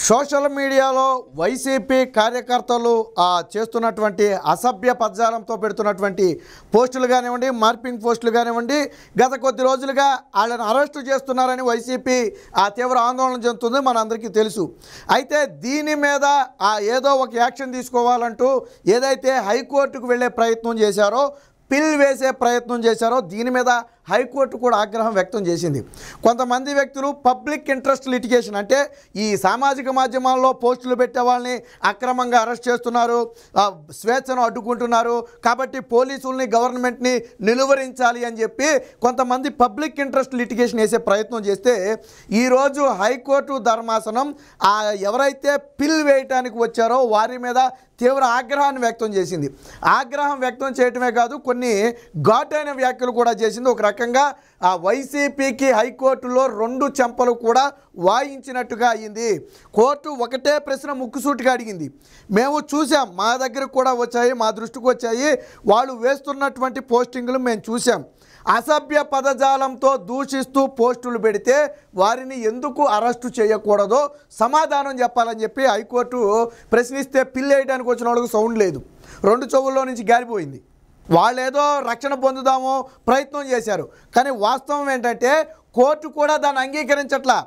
Social మీడియాలో YCP కార్యకర్తలు చేస్తున్నటువంటి అసభ్య పదజాలంతో పెడుతున్నటువంటి పోస్టులు కానివ్వండి, మార్పింగ్ పోస్టులు కానివ్వండి, గత కొద్ది రోజులుగా వాళ్ళని అరెస్టు చేస్తున్నారని వైసీపీ తీవ్ర ఆందోళన చెందుతుంది, మనందరికీ తెలుసు. అయితే దీని మీద ఏదో ఒక యాక్షన్ తీసుకోవాలంటూ ఏదైతే హైకోర్టుకు వెళ్ళే ప్రయత్నం చేశారో, పిల్ వేసే ప్రయత్నం చేశారో, దీని మీద హైకోర్టు కూడా ఆగ్రహం వ్యక్తం చేసింది. కొంతమంది వ్యక్తులు పబ్లిక్ ఇంట్రెస్ట్ లిటిగేషన్ అంటే ఈ సామాజిక మాధ్యమాల్లో పోస్టులు పెట్టే వాళ్ళని అక్రమంగా అరెస్ట్ చేస్తున్నారు, స్వేచ్ఛను అడ్డుకుంటున్నారు, కాబట్టి పోలీసుల్ని గవర్నమెంట్ని నిలువరించాలి అని చెప్పి కొంతమంది పబ్లిక్ ఇంట్రెస్ట్ లిటిగేషన్ వేసే ప్రయత్నం చేస్తే ఈరోజు హైకోర్టు ధర్మాసనం ఎవరైతే పిల్ వేయటానికి వచ్చారో వారి మీద తీవ్ర ఆగ్రహాన్ని వ్యక్తం చేసింది. ఆగ్రహం వ్యక్తం చేయటమే కాదు, కొన్ని ఘాటైన వ్యాఖ్యలు కూడా చేసింది. ఒక రకంగా వైసీపీకి హైకోర్టులో 2 చెంపలు కూడా వాయించినట్టుగా అయింది. కోర్టు ఒకటే ప్రశ్న ముక్కుసూటిగా అడిగింది. మేము చూసాం, మా దగ్గరకు కూడా వచ్చాయి, మా దృష్టికి వచ్చాయి, వాళ్ళు వేస్తున్నటువంటి పోస్టింగ్లు మేము చూసాం. అసభ్య పదజాలంతో దూషిస్తూ పోస్టులు పెడితే వారిని ఎందుకు అరెస్టు చేయకూడదో సమాధానం చెప్పాలని చెప్పి హైకోర్టు ప్రశ్నిస్తే పిల్ వేయడానికి వచ్చిన వాళ్ళకు సౌండ్ లేదు, 2 చెవుల్లో నుంచి గాలిపోయింది. వాళ్ళు ఏదో రక్షణ పొందుదామో ప్రయత్నం చేశారు, కానీ వాస్తవం ఏంటంటే కోర్టు కూడా దాన్ని అంగీకరించట్లా.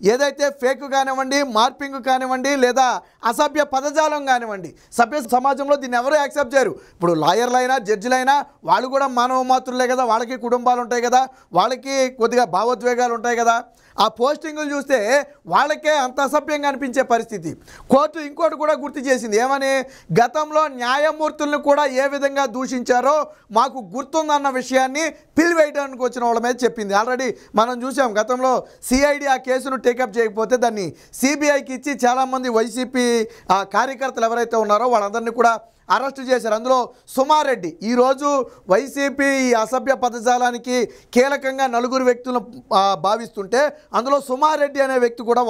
ఏదైతే ఫేక్ కానివ్వండి, మార్పింగ్ కానివ్వండి, లేదా అసభ్య పదజాలం కానివ్వండి, సభ్య సమాజంలో దీన్ని ఎవరు యాక్సెప్ట్ చేయరు. ఇప్పుడు లాయర్లైనా జడ్జిలైనా వాళ్ళు కూడా మానవ మాతృలే కదా, వాళ్ళకి కుటుంబాలు ఉంటాయి కదా, వాళ్ళకి కొద్దిగా భావోద్వేగాలు ఉంటాయి కదా. ఆ పోస్టింగులు చూస్తే వాళ్ళకే అంత అసభ్యంగా అనిపించే పరిస్థితి. కోర్టు ఇంకోటి కూడా గుర్తు చేసింది, ఏమని, గతంలో న్యాయమూర్తులను కూడా ఏ విధంగా దూషించారో మాకు గుర్తుందన్న విషయాన్ని పిల్ వేయడానికి వచ్చిన వాళ్ళ మీద చెప్పింది. ఆల్రెడీ మనం చూసాం, గతంలో సిఐడి ఆ కేసును టేకప్ చేయకపోతే దాన్ని సిబిఐకి ఇచ్చి చాలామంది వైసీపీ కార్యకర్తలు ఎవరైతే ఉన్నారో వాళ్ళందరినీ కూడా అరెస్టు చేశారు. అందులో సుమారెడ్డి ఈరోజు వైసీపీ ఈ అసభ్య పదజాలానికి కీలకంగా 4 వ్యక్తులను భావిస్తుంటే అందులో సుమారెడ్డి అనే వ్యక్తి కూడా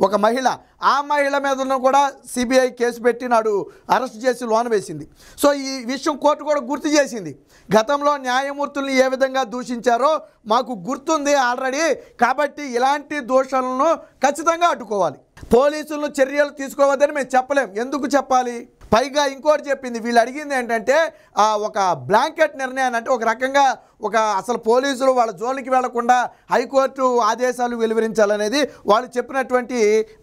ఒక మహిళ. ఆ మహిళ మీద కూడా సిబిఐ కేసు పెట్టి నాడు అరెస్ట్ చేసి లోన్ వేసింది. సో ఈ విషయం కోర్టు కూడా గుర్తు చేసింది. గతంలో న్యాయమూర్తుల్ని ఏ విధంగా దూషించారో మాకు గుర్తుంది ఆల్రెడీ, కాబట్టి ఇలాంటి దోషాలను ఖచ్చితంగా అడ్డుకోవాలి. పోలీసులను చర్యలు తీసుకోవద్దని మేము చెప్పలేం, ఎందుకు చెప్పాలి? పైగా ఇంకోటి చెప్పింది, వీళ్ళు అడిగింది ఏంటంటే ఒక బ్లాంకెట్ నిర్ణయాన్ని, అంటే ఒక రకంగా అసలు పోలీసులు వాళ్ళ జోలికి వెళ్లకుండా హైకోర్టు ఆదేశాలు వెలువరించాలనేది వాళ్ళు చెప్పినటువంటి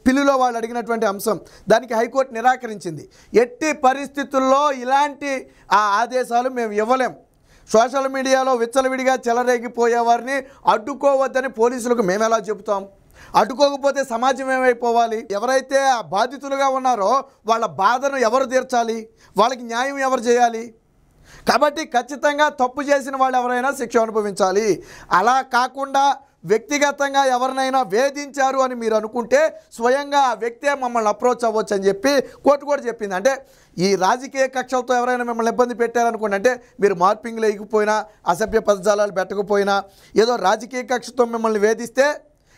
పిల్లులో వాళ్ళు అడిగినటువంటి అంశం. దానికి హైకోర్టు నిరాకరించింది. ఎట్టి పరిస్థితుల్లో ఇలాంటి ఆదేశాలు మేము ఇవ్వలేం. సోషల్ మీడియాలో విచ్చలవిడిగా చెలరేగిపోయేవారిని అడ్డుకోవద్దని పోలీసులకు మేము ఎలా చెబుతాం? అడ్డుకోకపోతే సమాజం ఏమైపోవాలి? ఎవరైతే బాధితులుగా ఉన్నారో వాళ్ళ బాధను ఎవరు తీర్చాలి? వాళ్ళకి న్యాయం ఎవరు చేయాలి? కాబట్టి ఖచ్చితంగా తప్పు చేసిన వాళ్ళు ఎవరైనా శిక్ష అనుభవించాలి. అలా కాకుండా వ్యక్తిగతంగా ఎవరినైనా వేధించారు అని మీరు అనుకుంటే స్వయంగా ఆ వ్యక్తే మమ్మల్ని అప్రోచ్ అవ్వచ్చు అని చెప్పి కోర్టు కూడా చెప్పింది. అంటే ఈ రాజకీయ కక్షలతో ఎవరైనా మిమ్మల్ని ఇబ్బంది పెట్టారనుకోండి, అంటే మీరు మార్పింగ్లు వేయకపోయినా, అసభ్య పదజాలాలు పెట్టకపోయినా, ఏదో రాజకీయ కక్షతో మిమ్మల్ని వేధిస్తే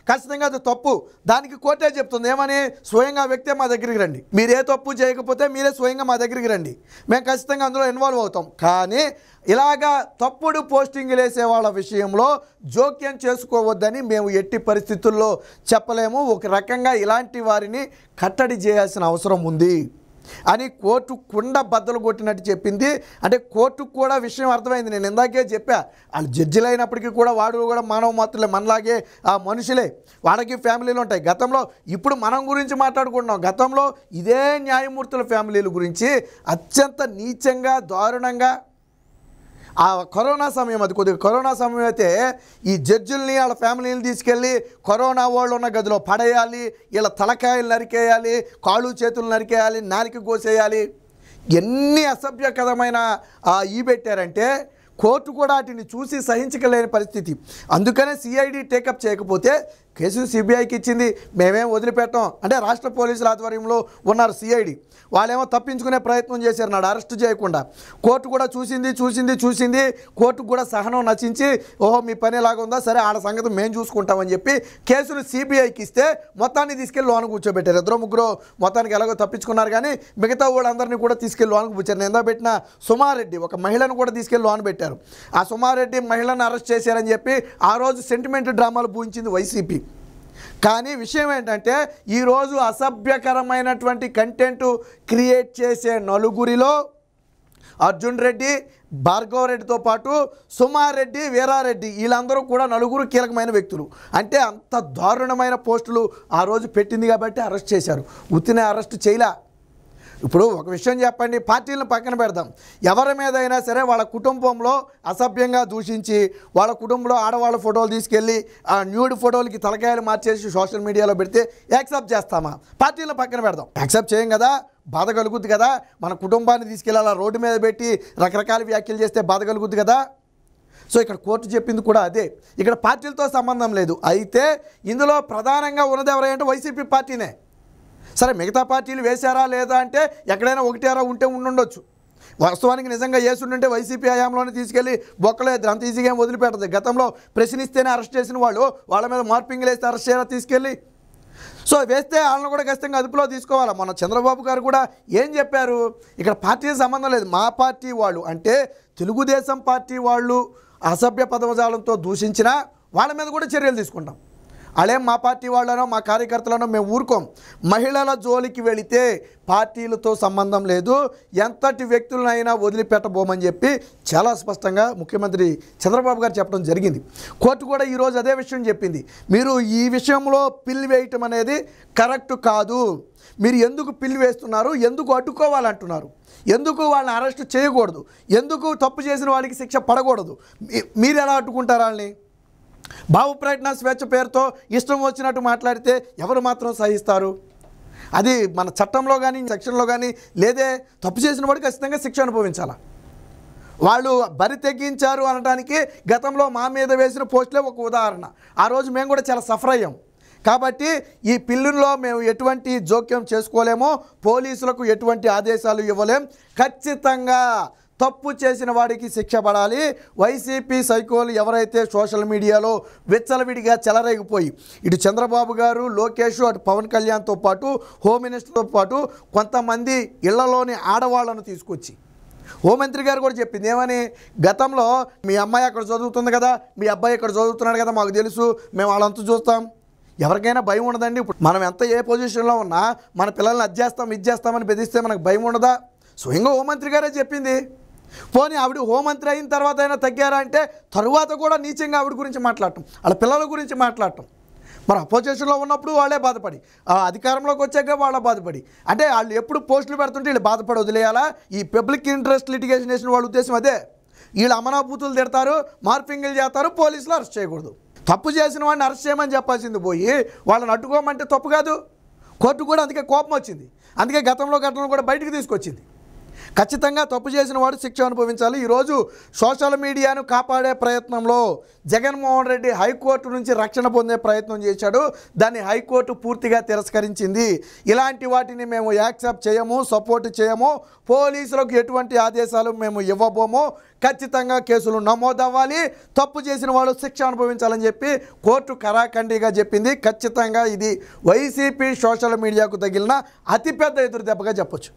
ఖచ్చితంగా అది తప్పు. దానికి కోర్టే చెప్తుంది, ఏమని, స్వయంగా వ్యక్తే మా దగ్గరికి రండి, మీరు ఏ తప్పు చేయకపోతే మీరే స్వయంగా మా దగ్గరికి రండి, మేము ఖచ్చితంగా అందులో ఇన్వాల్వ్ అవుతాం. కానీ ఇలాగా తప్పుడు పోస్టింగ్లు వేసే వాళ్ళ విషయంలో జోక్యం చేసుకోవద్దని మేము ఎట్టి పరిస్థితుల్లో చెప్పలేము. ఒక రకంగా ఇలాంటి వారిని కట్టడి చేయాల్సిన అవసరం ఉంది అని కోర్టు కుండ బద్దలు కొట్టినట్టు చెప్పింది. అంటే కోర్టుకు కూడా విషయం అర్థమైంది. నేను ఇందాకే చెప్పా, వాళ్ళు జడ్జిలు అయినప్పటికీ కూడా వాడు కూడా మానవ మాత్రలే, మనలాగే మనుషులే, వాళ్ళకి ఫ్యామిలీలు ఉంటాయి. గతంలో, ఇప్పుడు మనం గురించి మాట్లాడుకుంటున్నాం, గతంలో ఇదే న్యాయమూర్తుల ఫ్యామిలీల గురించి అత్యంత నీచంగా, దారుణంగా కరోనా సమయం, అది కొద్దిగా కరోనా సమయం అయితే ఈ జడ్జిల్ని వాళ్ళ ఫ్యామిలీని తీసుకెళ్ళి కరోనా వాళ్ళు ఉన్న గదిలో పడేయాలి, వీళ్ళ తలకాయలు నరికేయాలి, కాళ్ళు చేతులు నరికేయాలి, నాలిక కోసేయాలి, ఎన్ని అసభ్యకరమైన పెట్టారంటే కోర్టు కూడా వాటిని చూసి సహించలేని పరిస్థితి. అందుకనే సిఐడి టేకప్ చేయకపోతే కేసును సిబిఐకి ఇచ్చింది, మేమేం వదిలిపెట్టాం అంటే రాష్ట్ర పోలీసుల ఆధ్వర్యంలో ఉన్నారు సిఐడి, వాళ్ళేమో తప్పించుకునే ప్రయత్నం చేశారు నాడు అరెస్ట్ చేయకుండా. కోర్టు కూడా చూసింది కోర్టుకు కూడా సహనం నశించి, ఓహో మీ పని ఎలాగ ఉందా, సరే ఆడ సంగతి మేము చూసుకుంటామని చెప్పి కేసును సిబిఐకి ఇస్తే మొత్తాన్ని తీసుకెళ్ళి లోన కూర్చోబెట్టారు. 2-3 మొత్తానికి ఎలాగో తప్పించుకున్నారు, కానీ మిగతా వాళ్ళందరినీ కూడా తీసుకెళ్ళి లోనకు కూర్చారు. నేను పెట్టిన సుమారెడ్డి ఒక మహిళను కూడా తీసుకెళ్ళి లోన పెట్టారు. ఆ సుమారెడ్డి మహిళను అరెస్ట్ చేశారని చెప్పి ఆ రోజు సెంటిమెంట్ డ్రామాలు పూయించింది వైసీపీ. కానీ విషయం ఏంటంటే ఈరోజు అసభ్యకరమైనటువంటి కంటెంట్ క్రియేట్ చేసే నలుగురిలో అర్జున్ రెడ్డి, భార్గవ్ రెడ్డితో పాటు సుమారెడ్డి, వీరారెడ్డి వీళ్ళందరూ కూడా నలుగురు కీలకమైన వ్యక్తులు. అంటే అంత దారుణమైన పోస్టులు ఆ రోజు పెట్టింది కాబట్టి అరెస్ట్ చేశారు. ఉత్తినే అరెస్ట్ చేయలే. ఇప్పుడు ఒక విషయం చెప్పండి, పార్టీలను పక్కన పెడదాం. ఎవరి మీద అయినా సరే వాళ్ళ కుటుంబంలో అసభ్యంగా దూషించి వాళ్ళ కుటుంబంలో ఆడవాళ్ళ ఫోటోలు తీసుకెళ్ళి ఆ న్యూడ్ ఫోటోలకి తలకాయలు మార్చేసి సోషల్ మీడియాలో పెడితే యాక్సెప్ట్ చేస్తామా? పార్టీలను పక్కన పెడదాం, యాక్సెప్ట్ చేయం కదా, బాధ కలుగుద్ది కదా. మన కుటుంబాన్ని తీసుకెళ్ళి అలా రోడ్డు మీద పెట్టి రకరకాల వ్యాఖ్యలు చేస్తే బాధ కలుగుద్ది కదా. సో ఇక్కడ కోర్టు చెప్పింది కూడా అదే. ఇక్కడ పార్టీలతో సంబంధం లేదు. అయితే ఇందులో ప్రధానంగా ఉన్నది ఎవరంటే వైసీపీ పార్టీనే. సరే మిగతా పార్టీలు వేశారా లేదా అంటే ఎక్కడైనా ఒకటారా ఉంటే ఉండొచ్చు. వాస్తవానికి నిజంగా వేసుంటే వైసీపీ హయాంలోనే తీసుకెళ్ళి బొక్కలేదు, అంత ఈజీగా ఏం వదిలిపెట్టదు. గతంలో ప్రశ్నిస్తేనే అరెస్ట్ చేసిన వాళ్ళు వాళ్ళ మీద మార్పింగ్లు వేస్తే అరెస్ట్ చేయాలా తీసుకెళ్ళి? సో వేస్తే వాళ్ళని కూడా ఖచ్చితంగా అదుపులో తీసుకోవాలా. మన చంద్రబాబు గారు కూడా ఏం చెప్పారు, ఇక్కడ పార్టీకి సంబంధం లేదు, మా పార్టీ వాళ్ళు అంటే తెలుగుదేశం పార్టీ వాళ్ళు అసభ్య పదజాలంతో దూషించినా వాళ్ళ మీద కూడా చర్యలు తీసుకుంటాం. అలేం మా పార్టీ వాళ్ళనో మా కార్యకర్తలనో మేము ఊరుకోం. మహిళల జోలికి వెళితే పార్టీలతో సంబంధం లేదు, ఎంతటి వ్యక్తులనైనా వదిలిపెట్టబోమని చెప్పి చాలా స్పష్టంగా ముఖ్యమంత్రి చంద్రబాబు గారు చెప్పడం జరిగింది. కోర్టు కూడా ఈరోజు అదే విషయం చెప్పింది. మీరు ఈ విషయంలో పిల్లి వేయటం అనేది కరెక్ట్ కాదు. మీరు ఎందుకు పిల్లి వేస్తున్నారు, ఎందుకు అడ్డుకోవాలంటున్నారు, ఎందుకు వాళ్ళని అరెస్ట్ చేయకూడదు, ఎందుకు తప్పు చేసిన వాడికి శిక్ష పడకూడదు, మీరు ఎలా అడ్డుకుంటారు వాళ్ళని? భావ ప్రకటన స్వేచ్ఛ పేరుతో ఇష్టం వచ్చినట్టు మాట్లాడితే ఎవరు మాత్రం సహిస్తారు? అది మన చట్టంలో కానీ సెక్షన్లో కానీ లేదే. తప్పు చేసిన వాడికి ఖచ్చితంగా శిక్ష అనుభవించాలి. వాళ్ళు బరి తెగించారు అనడానికి గతంలో మా మీద వేసిన పోస్టులే ఒక ఉదాహరణ. ఆ రోజు మేము కూడా చాలా సఫర్ అయ్యాం. కాబట్టి ఈ పిల్లుల్లో మేము ఎటువంటి జోక్యం చేసుకోలేము, పోలీసులకు ఎటువంటి ఆదేశాలు ఇవ్వలేం. ఖచ్చితంగా తప్పు చేసిన వాడికి శిక్ష పడాలి. వైసీపీ సైకోలు ఎవరైతే సోషల్ మీడియాలో విచ్చలవిడిగా చెలరేగిపోయి ఇటు చంద్రబాబు గారు, లోకేష్, అటు పవన్ కళ్యాణ్తో పాటు హోమ్ మినిస్టర్తో పాటు కొంతమంది ఇళ్లలోని ఆడవాళ్లను తీసుకొచ్చి హోంమంత్రి గారు కూడా చెప్పింది ఏమని, గతంలో మీ అమ్మాయి అక్కడ చదువుతుంది కదా, మీ అబ్బాయి ఇక్కడ చదువుతున్నాడు కదా, మాకు తెలుసు, మేము వాళ్ళంతా చూస్తాం. ఎవరికైనా భయం ఉండదండి? ఇప్పుడు మనం ఎంత ఏ పొజిషన్లో ఉన్నా మన పిల్లల్ని అది చేస్తాం ఇది చేస్తామని బెదిరిస్తే మనకు భయం ఉండదా? స్వయంగా హోంమంత్రి గారే చెప్పింది. పోనీ ఆవిడ హోంమంత్రి అయిన తర్వాత అయినా తగ్గారా అంటే తరువాత కూడా నీచంగా ఆవిడ గురించి మాట్లాడటం, వాళ్ళ పిల్లల గురించి మాట్లాడటం. మరి అపోజిషన్లో ఉన్నప్పుడు వాళ్ళే బాధపడి, అధికారంలోకి వచ్చాక వాళ్ళ బాధపడి, అంటే వాళ్ళు ఎప్పుడు పోస్టులు పెడుతుంటే వీళ్ళు బాధపడి వదిలేయాలా? ఈ పబ్లిక్ ఇంట్రెస్ట్ లిటిగేషన్ వేసిన వాళ్ళ ఉద్దేశం అదే. వీళ్ళు అమనాభూతులు తిడతారు, మార్పింగ్లు చేస్తారు, పోలీసులు అరెస్ట్ చేయకూడదు. తప్పు చేసిన వాడిని అరెస్ట్ చేయమని చెప్పాల్సింది పోయి వాళ్ళని అడ్డుకోమంటే తప్పు కాదు. కోర్టు కూడా అందుకే కోపం వచ్చింది. అందుకే గతంలో ఘటనలు కూడా బయటకు తీసుకొచ్చింది. ఖచ్చితంగా తప్పు చేసిన వాడు శిక్ష అనుభవించాలి. ఈరోజు సోషల్ మీడియాను కాపాడే ప్రయత్నంలో జగన్మోహన్ రెడ్డి హైకోర్టు నుంచి రక్షణ పొందే ప్రయత్నం చేశాడు. దాన్ని హైకోర్టు పూర్తిగా తిరస్కరించింది. ఇలాంటి వాటిని మేము యాక్సెప్ట్ చేయము, సపోర్ట్ చేయము, పోలీసులకు ఎటువంటి ఆదేశాలు మేము ఇవ్వబోము, ఖచ్చితంగా కేసులు నమోదవ్వాలి, తప్పు చేసిన వాడు శిక్ష అనుభవించాలని చెప్పి కోర్టు కరాఖండిగా చెప్పింది. ఖచ్చితంగా ఇది వైసీపీ సోషల్ మీడియాకు తగిలిన అతిపెద్ద ఎదురు దెబ్బగా చెప్పొచ్చు.